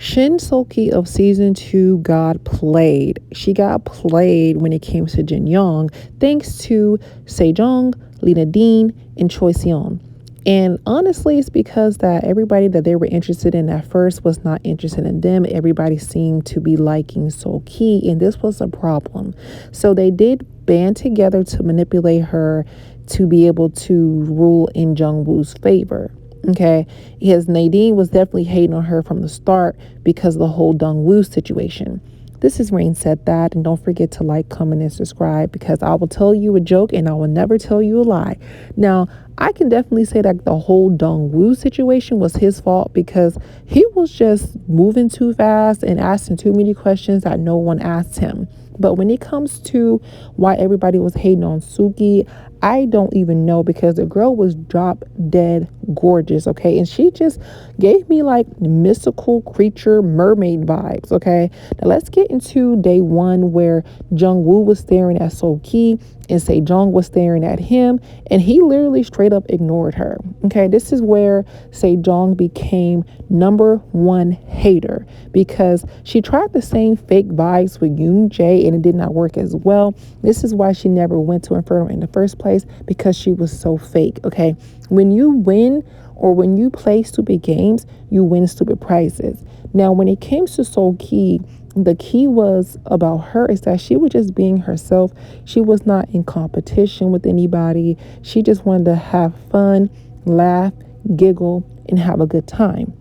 Shin Seulki of season 2 got played. She got played when it came to Jinyoung, thanks to Sejong, Lena Dean, and Choi Seon. And honestly, it's because that everybody that they were interested in at first was not interested in them. Everybody seemed to be liking Seulki, and this was a problem. So they did band together to manipulate her to be able to rule in Jungwoo's favor. Okay, because Nadine was definitely hating on her from the start because of the whole Dongwoo situation. This is Rain Said That, and don't forget to like, comment, and subscribe because I will tell you a joke and I will never tell you a lie. Now, I can definitely say that the whole Dongwoo situation was his fault because he was just moving too fast and asking too many questions that no one asked him. But when it comes to why everybody was hating on Seulki, I don't even know because the girl was drop dead gorgeous, okay? And she just gave me like mystical creature mermaid vibes, okay? Now let's get into day one where Jungwoo was staring at Seulki and Sejong was staring at him, and he literally straight up ignored her. Okay, this is where Sejong became number one hater because she tried the same fake vibes with Yoon Jae and it did not work as well. This is why she never went to Inferno in the first place because she was so fake. Okay, when you win or when you play stupid games, you win stupid prizes. Now, when it came to Seulki, the key was about her is that she was just being herself. She was not in competition with anybody. She just wanted to have fun, laugh, giggle, and have a good time.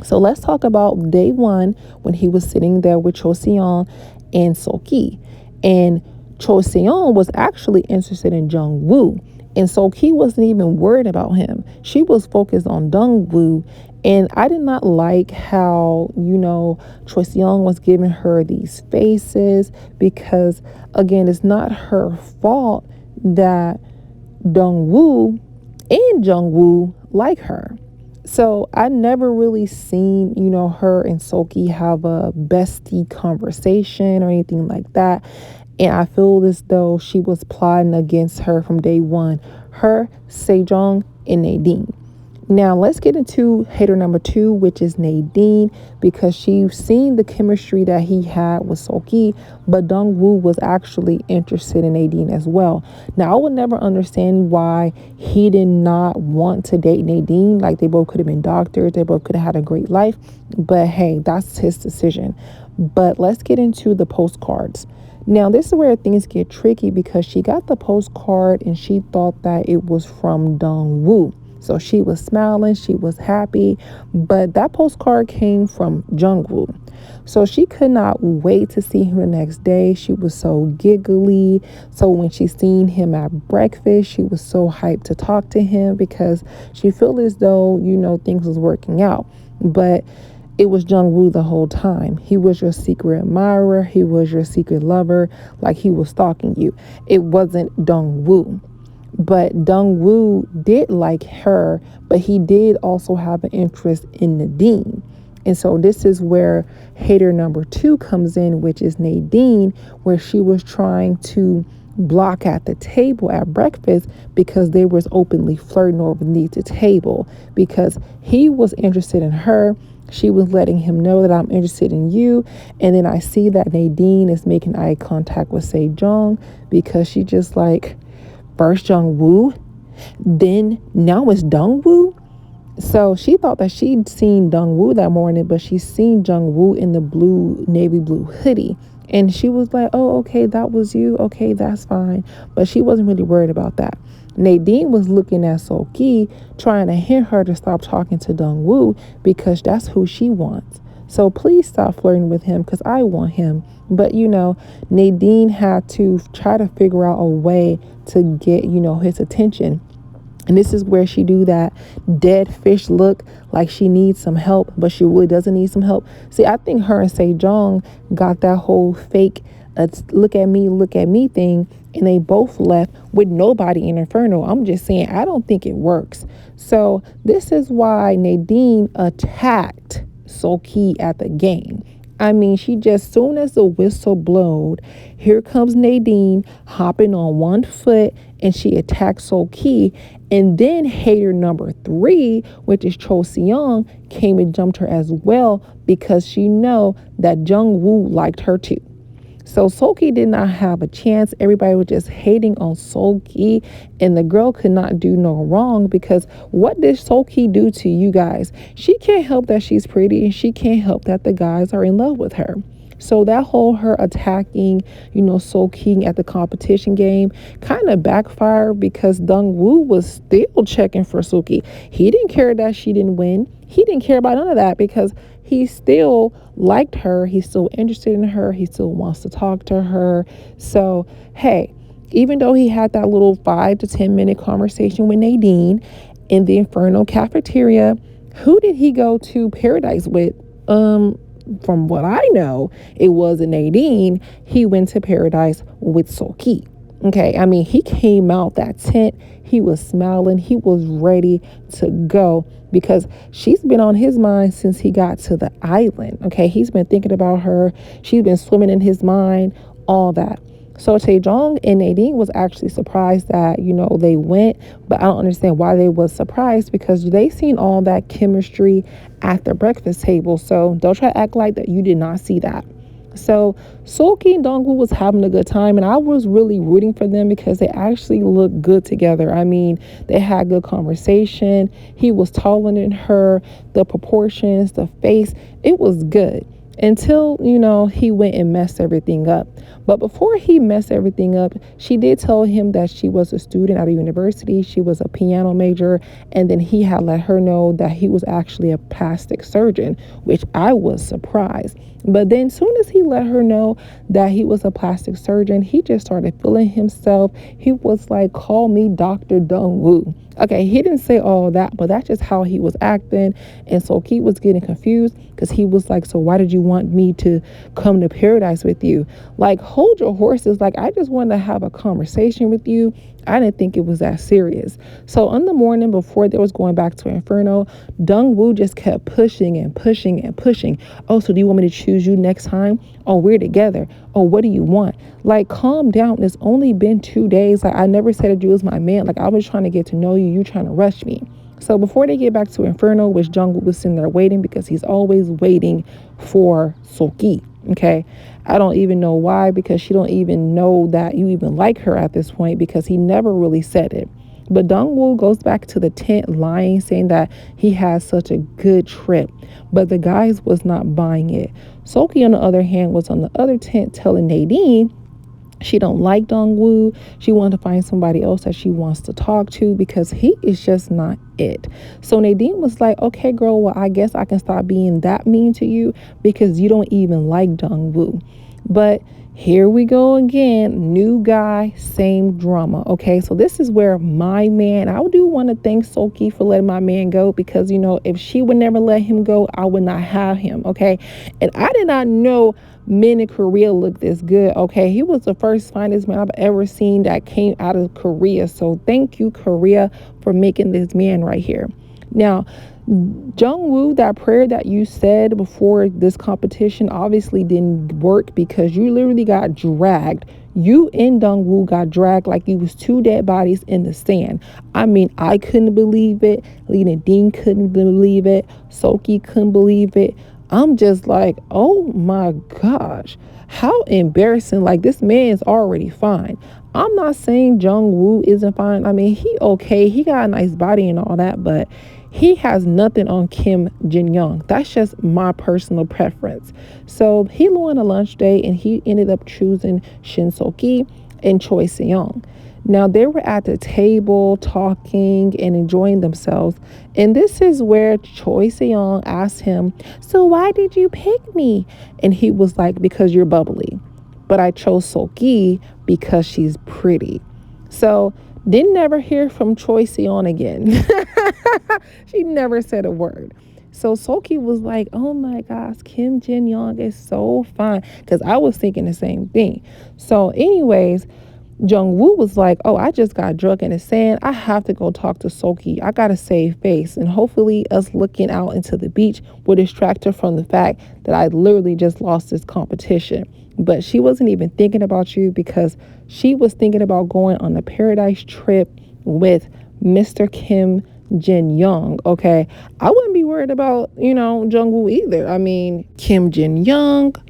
So let's talk about day one when he was sitting there with Cho Seon and Seulki. And Cho Seon was actually interested in Jungwoo. And Seulki wasn't even worried about him. She was focused on Dongwoo. And I did not like how, Choi Seon was giving her these faces because, again, it's not her fault that Dongwoo and Jungwoo like her. So I never really seen, her and Seulki have a bestie conversation or anything like that. And I feel as though she was plotting against her from day one. Her, Sejong, and Nadine. Now, let's get into hater number 2, which is Nadine, because she's seen the chemistry that he had with Seulki, but Dongwoo was actually interested in Nadine as well. Now, I would never understand why he did not want to date Nadine. Like, they both could have been doctors. They both could have had a great life. But, hey, that's his decision. But let's get into the postcards. Now, this is where things get tricky because she got the postcard and she thought that it was from Dongwoo. So she was smiling, she was happy, but that postcard came from Jungwoo. So she could not wait to see him the next day. She was so giggly. So when she seen him at breakfast, she was so hyped to talk to him because she felt as though, things was working out. But it was Jungwoo the whole time. He was your secret admirer. He was your secret lover. Like he was stalking you. It wasn't Dongwoo. But Dongwoo did like her, but he did also have an interest in Nadine. And so this is where hater number 2 comes in, which is Nadine, where she was trying to block at the table at breakfast because they was openly flirting over the table because he was interested in her. She was letting him know that I'm interested in you. And then I see that Nadine is making eye contact with Sejong because she just like, first Jungwoo, then now it's Dongwoo. So she thought that she'd seen Dongwoo that morning, but she seen Jungwoo in the navy blue hoodie. And she was like, oh, okay, that was you. Okay, that's fine. But she wasn't really worried about that. Nadine was looking at Seulki, trying to hint her to stop talking to Dongwoo because that's who she wants. So please stop flirting with him because I want him. But, Nadine had to try to figure out a way to get, his attention. And this is where she do that dead fish look like she needs some help, but she really doesn't need some help. See, I think her and Sejong got that whole fake look at me thing, and they both left with nobody in Inferno. I'm just saying, I don't think it works. So this is why Nadine attacked Seulki at the game. I mean, she just, soon as the whistle blowed, here comes Nadine hopping on one foot and she attacks Seulki. And then hater number three, which is Cho Seung, came and jumped her as well because she know that Jongwoo liked her too. So Seulki did not have a chance. Everybody was just hating on Seulki, and the girl could not do no wrong because what did Seulki do to you guys? She can't help that she's pretty, and she can't help that the guys are in love with her. So that whole her attacking, Seulki at the competition game kind of backfired because Dongwoo was still checking for Seulki. He didn't care that she didn't win. He didn't care about none of that because he still liked her. He's still interested in her. He still wants to talk to her. So, hey, even though he had that little 5 to 10 minute conversation with Nadine in the Inferno cafeteria, who did he go to paradise with? From what I know, it wasn't Nadine. He went to paradise with Seulki. Okay, I mean, he came out that tent. He was smiling. He was ready to go because she's been on his mind since he got to the island. Okay, he's been thinking about her. She's been swimming in his mind, all that. So Taejong and Nadine was actually surprised that, they went, but I don't understand why they was surprised because they seen all that chemistry at the breakfast table. So don't try to act like that you did not see that. So Seulki and Dongwoo was having a good time, and I was really rooting for them because they actually looked good together. I mean, they had good conversation. He was taller than her, the proportions, the face, it was good until, he went and messed everything up. But before he messed everything up, she did tell him that she was a student at a university. She was a piano major. And then he had let her know that he was actually a plastic surgeon, which I was surprised. But then soon as he let her know that he was a plastic surgeon, he just started feeling himself. He was like, call me Dr. Dongwoo. Okay, he didn't say all that, but that's just how he was acting. And Seulki was getting confused because he was like, so why did you want me to come to paradise with you? Like, hold your horses. Like, I just wanted to have a conversation with you. I didn't think it was that serious. So on the morning before they was going back to Inferno, Dongwoo just kept pushing and pushing and pushing. Oh, so do you want me to choose you next time? Oh, we're together. Oh, what do you want? Like, calm down. It's only been 2 days. Like, I never said that you was my man. Like, I was trying to get to know you. You trying to rush me. So before they get back to Inferno, which Jungwoo was sitting there waiting because he's always waiting for Seulki. Okay, I don't even know why, because she don't even know that you even like her at this point because he never really said it. But Dongwoo goes back to the tent lying, saying that he had such a good trip, but the guys was not buying it. Seulki, on the other hand, was on the other tent telling Nadine she don't like Dongwoo. She wanted to find somebody else that she wants to talk to because he is just not it. So Nadine was like, okay, girl, well, I guess I can stop being that mean to you because you don't even like Dongwoo. But here we go again. New guy, same drama. Okay, so this is where my man, I do want to thank Seulki for letting my man go because, if she would never let him go, I would not have him. Okay, and I did not know men in Korea look this good. Okay, he was the first finest man I've ever seen that came out of Korea. So thank you, Korea, for making this man right here. Now, Jungwoo, that prayer that you said before this competition obviously didn't work because you literally got dragged. You and Dongwoo got dragged like you was two dead bodies in the sand. I mean, I couldn't believe it. Lena Dean couldn't believe it. Seulki couldn't believe it. I'm just like, oh my gosh, how embarrassing. Like, this man is already fine. I'm not saying Jungwoo isn't fine. I mean, he okay. He got a nice body and all that, but he has nothing on Kim Jinyoung. That's just my personal preference. So he won a lunch day and he ended up choosing Shin Seulki and Choi Seung. Now, they were at the table talking and enjoying themselves. And this is where Choi Seung asked him, so why did you pick me? And he was like, because you're bubbly. But I chose Seulki because she's pretty. So didn't never hear from Choi Seung again. She never said a word. So Seulki was like, oh my gosh, Kim Jinyoung is so fine. Because I was thinking the same thing. So anyways, Jongwoo was like, oh, I just got drunk in the sand. I have to go talk to Seulki. I got to save face. And hopefully us looking out into the beach will distract her from the fact that I literally just lost this competition. But she wasn't even thinking about you because she was thinking about going on a paradise trip with Mr. Kim Jinyoung. Okay. I wouldn't be worried about, Jungwoo either. I mean, Kim Jinyoung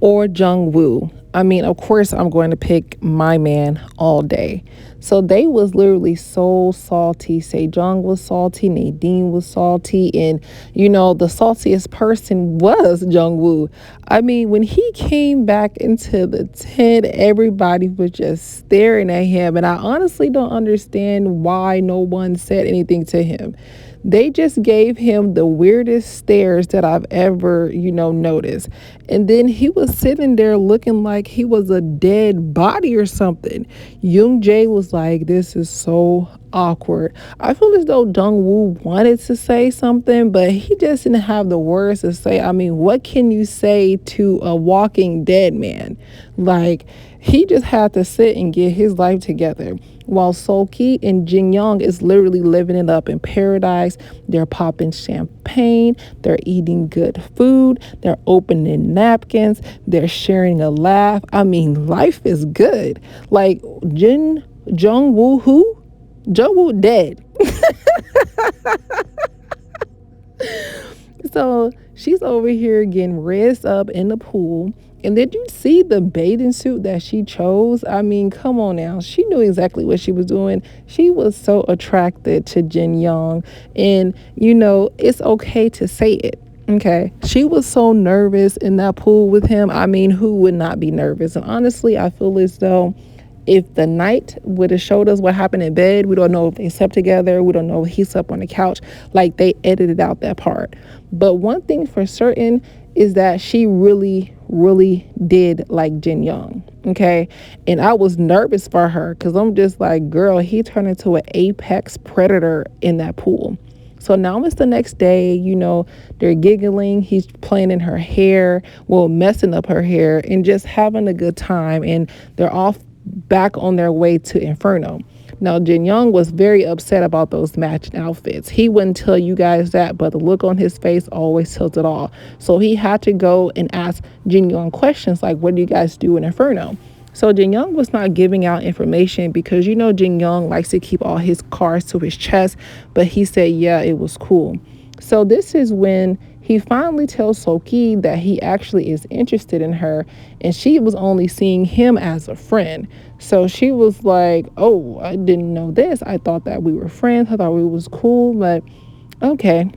or Jungwoo. I mean, of course, I'm going to pick my man all day. So they was literally so salty. Sejong was salty, Nadine was salty, and the saltiest person was Jungwoo. I mean, when he came back into the tent, everybody was just staring at him, and I honestly don't understand why no one said anything to him. They just gave him the weirdest stares that I've ever, noticed. And then he was sitting there looking like he was a dead body or something. Young Jae was like, this is so awkward. I feel as though Dongwoo wanted to say something, but he just didn't have the words to say. I mean, what can you say to a walking dead man? Like, he just had to sit and get his life together. While Seulki and Jinyoung is literally living it up in paradise. They're popping champagne. They're eating good food. They're opening napkins. They're sharing a laugh. I mean, life is good. Like, Jungwoo who? Jungwoo dead. So she's over here getting raised up in the pool. And did you see the bathing suit that she chose? I mean, come on now. She knew exactly what she was doing. She was so attracted to Jin Young. And, it's okay to say it. Okay. She was so nervous in that pool with him. I mean, who would not be nervous? And honestly, I feel as though if the night would have showed us what happened in bed, we don't know if they slept together. We don't know if he slept on the couch. Like, they edited out that part. But one thing for certain is that she really, really did like Jin Young. Okay. And I was nervous for her because I'm just like, girl, he turned into an apex predator in that pool. So now it's the next day, they're giggling. He's playing in her hair, messing up her hair and just having a good time. And they're off back on their way to Inferno. Now, Jin Young was very upset about those matching outfits. He wouldn't tell you guys that, but the look on his face always tells it all. So he had to go and ask Jin Young questions like, what do you guys do in Inferno? So Jin Young was not giving out information because, Jin Young likes to keep all his cards to his chest. But he said, yeah, it was cool. So this is when he finally tells Seulki that he actually is interested in her, and she was only seeing him as a friend. So she was like, oh, I didn't know this. I thought that we were friends. I thought we was cool, but okay.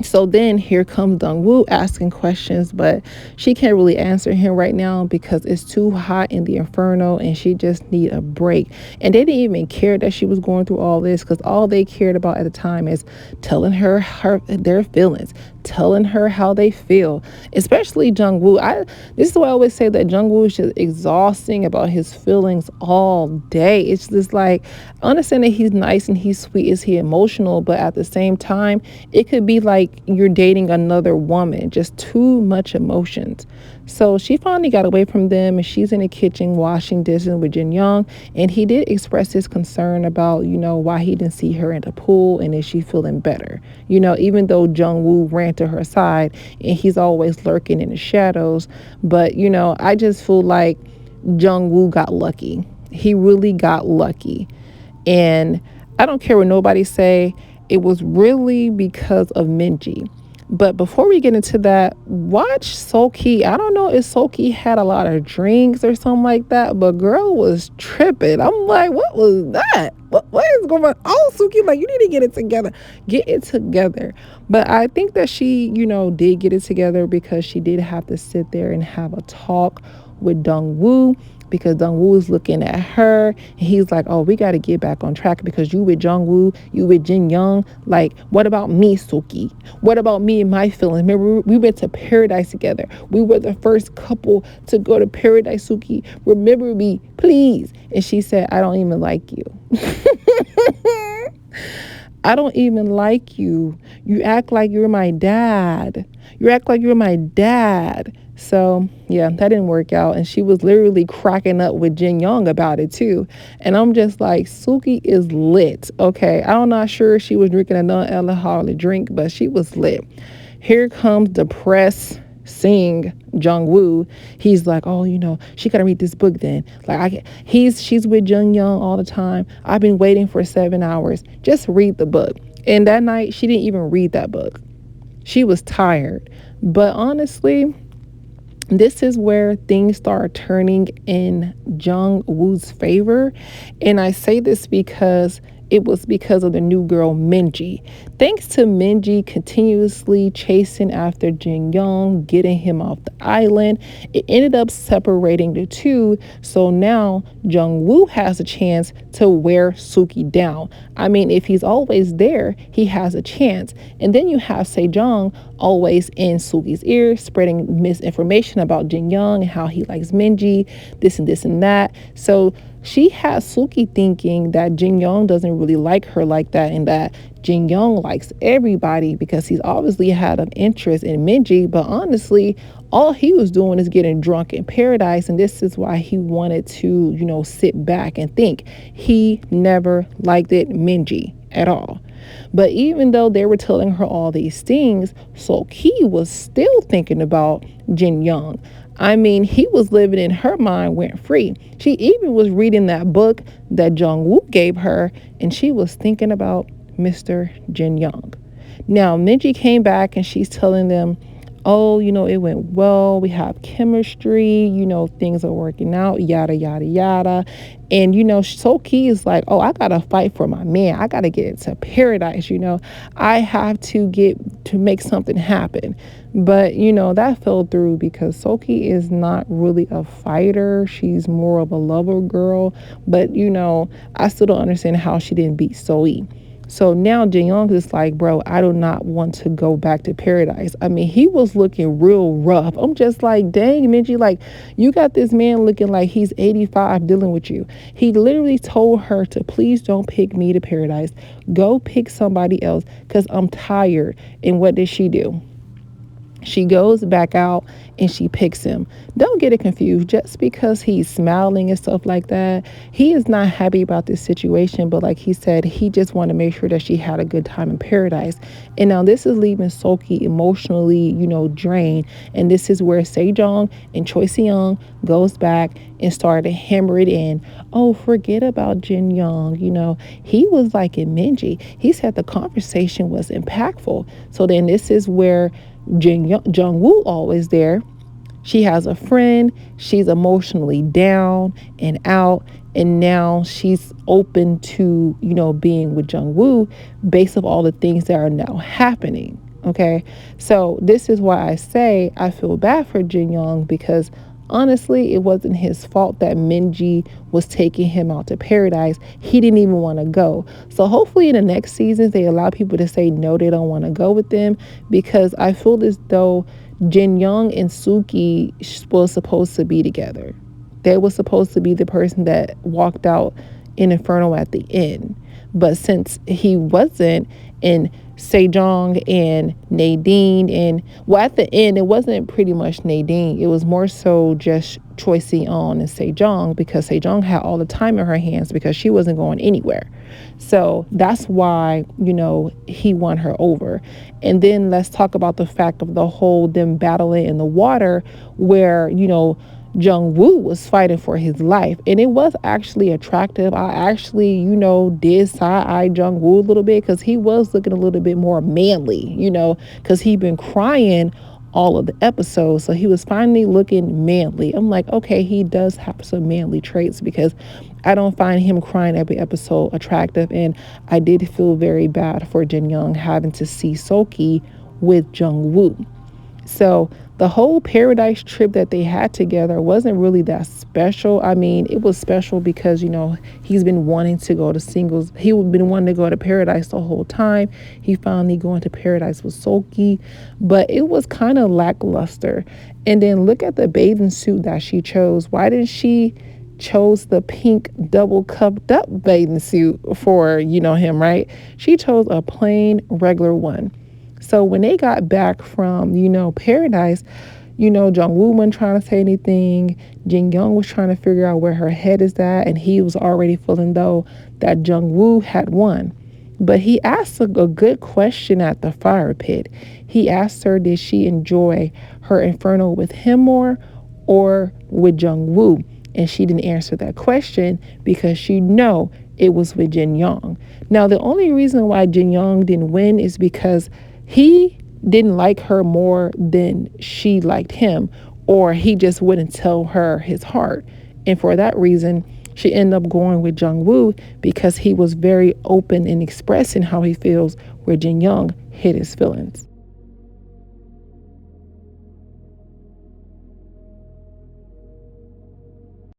So then here comes Dongwoo asking questions, but she can't really answer him right now because it's too hot in the Inferno and she just need a break. And they didn't even care that she was going through all this because all they cared about at the time is telling her their feelings, telling her how they feel, especially Jungwoo. This is why I always say that Jungwoo is just exhausting about his feelings all day. It's just like, I understand that he's nice and he's sweet, is he emotional, but at the same time, it could be like you're dating another woman, just too much emotions. So she finally got away from them and she's in the kitchen washing dishes with Jin Young. And he did express his concern about, why he didn't see her in the pool and is she feeling better? Even though Jungwoo ran to her side and he's always lurking in the shadows. But, I just feel like Jungwoo got lucky. He really got lucky. And I don't care what nobody say. It was really because of Minji. But before we get into that, watch Seulki. I don't know if Seulki had a lot of drinks or something like that, but girl was tripping. I'm like, what was that? What is going on? Oh, Seulki, like, you need to get it together. Get it together. But I think that she, did get it together because she did have to sit there and have a talk with Dongwoo, because Dongwoo is looking at her and he's like, oh, we got to get back on track because you with Jungwoo, you with Jin Young. Like, what about me, Seulki? What about me and my feelings? Remember, we went to paradise together. We were the first couple to go to paradise, Seulki. Remember me, please. And she said, I don't even like you. I don't even like you. You act like you're my dad. You act like you're my dad. So, yeah, that didn't work out. And she was literally cracking up with Jinyoung about it, too. And I'm just like, Seulki is lit. Okay. I'm not sure if she was drinking a non alcoholic drink, but she was lit. Here comes depressed jongwoo. He's like, oh, she gotta read this book then. Like she's with Jinyoung all the time. I've been waiting for 7 hours. Just read the book. And that night she didn't even read that book. She was tired. But honestly, this is where things start turning in Jungwoo's favor. And I say this because it was because of the new girl, Minji. Thanks to Minji continuously chasing after Jinyoung, getting him off the island, it ended up separating the two. So now Jungwoo has a chance to wear Seulki down. I mean, if he's always there, he has a chance. And then you have Sejong always in Seulki's ear, spreading misinformation about Jinyoung and how he likes Minji, this and that. So she has Seulki thinking that Jinyoung doesn't really like her like that, and that Jinyoung likes everybody because he's obviously had an interest in Minji. But honestly, all he was doing is getting drunk in paradise, and this is why he wanted to, sit back and think. He never liked it, Minji, at all. But even though they were telling her all these things, Seulki was still thinking about Jinyoung. I mean, he was living in her mind rent free. She even was reading that book that Jungwoo gave her, and she was thinking about Mr. Jinyoung. Now, Minji came back and she's telling them, oh, it went well. We have chemistry, things are working out, yada, yada, yada. And, Seulki is like, oh, I got to fight for my man. I got to get into paradise, I have to make something happen. But, that fell through because Seulki is not really a fighter. She's more of a lover girl. But, I still don't understand how she didn't beat Seulki. So now Jinyoung is like, bro, I do not want to go back to paradise. I mean, he was looking real rough. I'm just like, dang, Minji, like, you got this man looking like he's 85 dealing with you. He literally told her to please don't pick me to paradise. Go pick somebody else because I'm tired. And what did she do? She goes back out and she picks him. Don't get it confused. Just because he's smiling and stuff like that, he is not happy about this situation. But like he said, he just wanted to make sure that she had a good time in paradise. And now this is leaving Seulki emotionally, drained. And this is where Sejong and Choi Seung goes back and started to hammer it in. Oh, forget about Jinyoung. He was like in Minji. He said the conversation was impactful. So then this is where Jungwoo always there. She has a friend. She's emotionally down and out. And now she's open to, being with Jungwoo based on all the things that are now happening. Okay. So this is why I say I feel bad for Jinyoung, because honestly, it wasn't his fault that Minji was taking him out to paradise. He didn't even want to go. So hopefully in the next seasons, they allow people to say no, they don't want to go with them, because I feel as though Jinyoung and Seulki was supposed to be together. They were supposed to be the person that walked out in Inferno at the end. But since he wasn't, and Sejong and Nadine, and at the end it wasn't pretty much Nadine, it was more so just Choi Si-on and Sejong, because Sejong had all the time in her hands because she wasn't going anywhere. So that's why he won her over. And then let's talk about the fact of the whole them battling in the water, where Jungwoo was fighting for his life, and it was actually attractive. I actually, did side-eye Jungwoo a little bit, because he was looking a little bit more manly, because he'd been crying all of the episodes, so he was finally looking manly. I'm like, okay, he does have some manly traits, because I don't find him crying every episode attractive. And I did feel very bad for Jinyoung having to see Seulki with Jungwoo. So the whole paradise trip that they had together wasn't really that special. I mean, it was special because, he's been wanting to go to singles. He had been wanting to go to paradise the whole time. He finally going to paradise with Seulki, but it was kind of lackluster. And then look at the bathing suit that she chose. Why didn't she chose the pink double cupped up bathing suit for, him, right? She chose a plain regular one. So when they got back from, paradise, Jongwoo wasn't trying to say anything. Jinyoung was trying to figure out where her head is at, and he was already feeling though that Jongwoo had won. But he asked a good question at the fire pit. He asked her, did she enjoy her Inferno with him more or with Jongwoo? And she didn't answer that question because she know it was with Jinyoung. Now, the only reason why Jinyoung didn't win is because he didn't like her more than she liked him, or he just wouldn't tell her his heart. And for that reason, she ended up going with Jongwoo because he was very open in expressing how he feels, where Jinyoung hid his feelings.